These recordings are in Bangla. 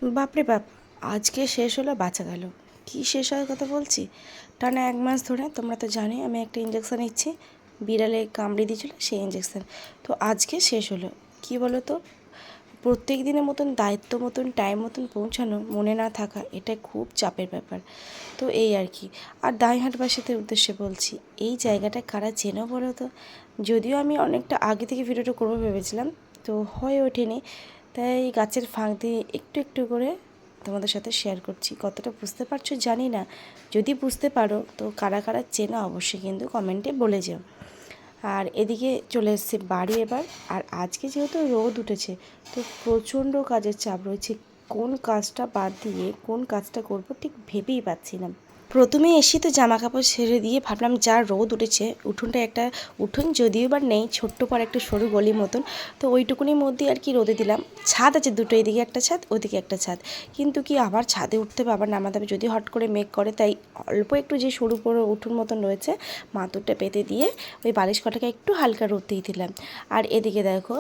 বাপরে বাপ! আজকে শেষ হলো বাঁচা গেল। কী শেষ হওয়ার কথা বলছি? টানা ১ মাস ধরে তোমরা তো জানোই আমি একটা ইঞ্জেকশন নিচ্ছি। বিড়ালে কামড়ে দিয়েছিল সেই ইঞ্জেকশন। তো আজকে শেষ হলো। কী বলো তো? প্রত্যেক দিনের মতন দায়িত্ব মতন টাইম মতন পৌঁছানো মনে না থাকা এটা খুব চাপের ব্যাপার। তো এই আর কি। আর দাইহাটবাসীদের উদ্দেশ্যে বলছি, এই জায়গাটা কারা চেনো বলো তো? যদিও আমি অনেকটা আগে থেকে ভিডিওটা করবো ভেবেছিলাম, তো হয়ে ওঠেনি। তাই গাছের ফাঁক দিয়ে একটু একটু করে তোমাদের সাথে শেয়ার করছি। কতটা বুঝতে পারছো জানি না। যদি বুঝতে পারো তো কারা কারা চেনো অবশ্যই কিন্তু কমেন্টে বলে যেও। আর এদিকে চলে এসেছে বাড়ি এবার। আর আজকে যেহেতু রোদ উঠেছে তো প্রচণ্ড কাজের চাপ রয়েছে। কোন কাজটা বাদ দিয়ে কোন কাজটা করব ঠিক ভেবেই পাচ্ছি না। প্রথমে এসে তো জামা কাপড় ছেড়ে দিয়ে ভাবলাম যা রোদ উঠেছে, উঠোনটা একটা উঠোন যদিও বা নেই, ছোট্ট পাড়া একটা সরু গলির মতন, তো ওইটুকুনির মধ্যে আর কি রোদে দিলাম। ছাদ আছে দুটো, এদিকে একটা ছাদ ওদিকে একটা ছাদ, কিন্তু কি আবার ছাদে উঠতে হবে আবার নামাতে হবে যদি হট করে মেঘ করে, তাই অল্প একটু যে সরু বড় উঠোন মতন রয়েছে মাদুরটা পেতে দিয়ে ওই বালিশ কটাকে একটু হালকা রোদতেই দিলাম। আর এদিকে দেখো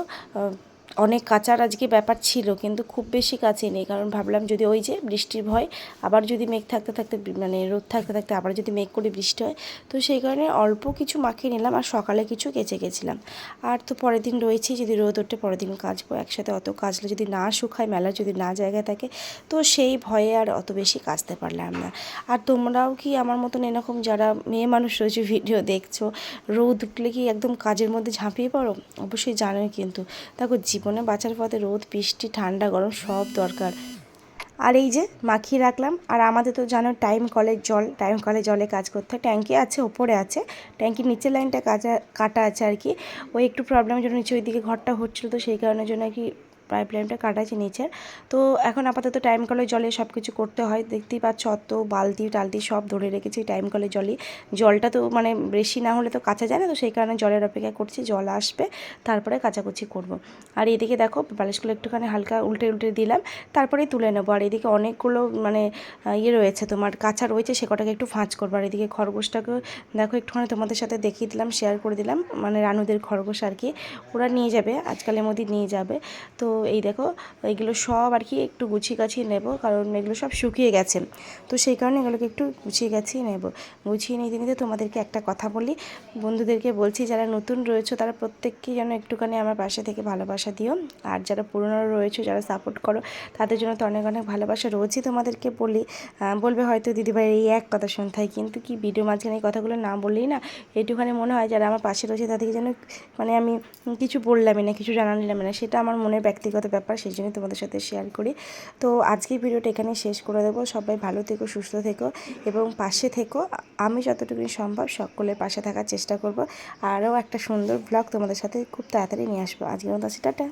অনেক কাচার আজকে ব্যাপার ছিল, কিন্তু খুব বেশি কাছে নেই, কারণ ভাবলাম যদি ওই যে বৃষ্টির ভয়, আবার যদি মেঘ থাকতে থাকতে মানে রোদ থাকতে থাকতে আবার যদি মেঘ করে বৃষ্টি হয়, তো সেই কারণে অল্প কিছু মাখিয়ে নিলাম আর সকালে কিছু কেচে গেছিলাম। আর তো পরের দিন রয়েছেই, যদি রোদ ওঠে পরের দিন কাচবো একসাথে। অত কাচলে যদি না শুকায়, মেলা যদি না জায়গায় থাকে, তো সেই ভয়ে আর অত বেশি কাচতে পারলাম না। আর তোমরাও কি আমার মতন এরকম যারা মেয়ে মানুষ রয়েছে ভিডিও দেখছো, রোদ উঠলে কি একদম কাজের মধ্যে ঝাঁপিয়ে পড়ো? অবশ্যই জানোই কিন্তু। দেখো জীবনে বাঁচার পথে রোদ বৃষ্টি ঠান্ডা গরম সব দরকার। আর এই যে মাখিয়ে রাখলাম। আর আমাদের তো জানো টাইম কলের জল, টাইম কলের জলে কাজ করতে হয়। ট্যাঙ্কি আছে ওপরে আছে, ট্যাঙ্কির নিচের লাইনটা কাটা আছে আর কি। ওই একটু প্রবলেমের জন্য নিচে ওইদিকে ঘরটা হচ্ছিলো, তো সেই কারণের জন্য আর কি পাইপ লাইনটা কাটা আছে নিচের। তো এখন আপাতত টাইম কলের জলে সব কিছু করতে হয়। দেখতেই পাচ্ছ অত বালতি টালতি সব ধরে রেখেছি টাইম কলের জলই। জলটা তো মানে বেশি না হলে তো কাচা যায় না, তো সেই কারণে জলের অপেক্ষা করছি, জল আসবে তারপরে কাচাকুচি করব। আর এদিকে দেখো বালিশগুলো একটুখানি হালকা উল্টে উল্টে দিলাম, তারপরেই তুলে নেবো। আর এদিকে অনেকগুলো মানে ইয়ে রয়েছে তোমার কাঁচা রয়েছে, সে কটাকে একটু ভাঁজ করবো। আর এদিকে খরগোশটাকে দেখো একটুখানি তোমাদের সাথে দেখিয়ে দিলাম, শেয়ার করে দিলাম, মানে রানুদের খরগোশ আর কি। ওরা নিয়ে যাবে আজকালের মধ্যে নিয়ে যাবে। তো এই দেখো এইগুলো সব আর কি একটু গুছিয়ে গাছিয়ে নেব, কারণ এগুলো সব শুকিয়ে গেছে, তো সেই কারণে এগুলোকে একটু গুছিয়ে গাছিয়ে নেব। গুছিয়ে নিতে নিতে তোমাদেরকে একটা কথা বলি, বন্ধুদেরকে বলছি যারা নতুন রয়েছে তারা প্রত্যেককেই যেন একটুখানি আমার পাশে থেকে ভালোবাসা দিও। আর যারা পুরনো রয়েছে, যারা সাপোর্ট করো, তাদের জন্য তো অনেক অনেক ভালোবাসা রয়েছেই। তোমাদেরকে বলি, বলবে হয়তো দিদিভাই এই এক কথা শুনতে হয়, কিন্তু কি ভিডিও মাঝখানে এই কথাগুলো না বললেই না এইটুখানি মনে হয় যারা আমার পাশে রয়েছে তাদেরকে যেন মানে আমি কিছু বললামই না, কিছু জানালাম না, সেটা আমার মনের ব্যক্তিগত ব্যাপার, সেই জন্য তোমাদের সাথে শেয়ার করি। তো আজকের ভিডিওটা এখানে শেষ করে দেবো। সবাই ভালো থেকো, সুস্থ থেকো এবং পাশে থেকো। আমি যতটুকু সম্ভব সকলের পাশে থাকার চেষ্টা করব। আরও একটা সুন্দর ব্লগ তোমাদের সাথে খুব তাড়াতাড়ি নিয়ে আসবো। আজকের মতো টাটা।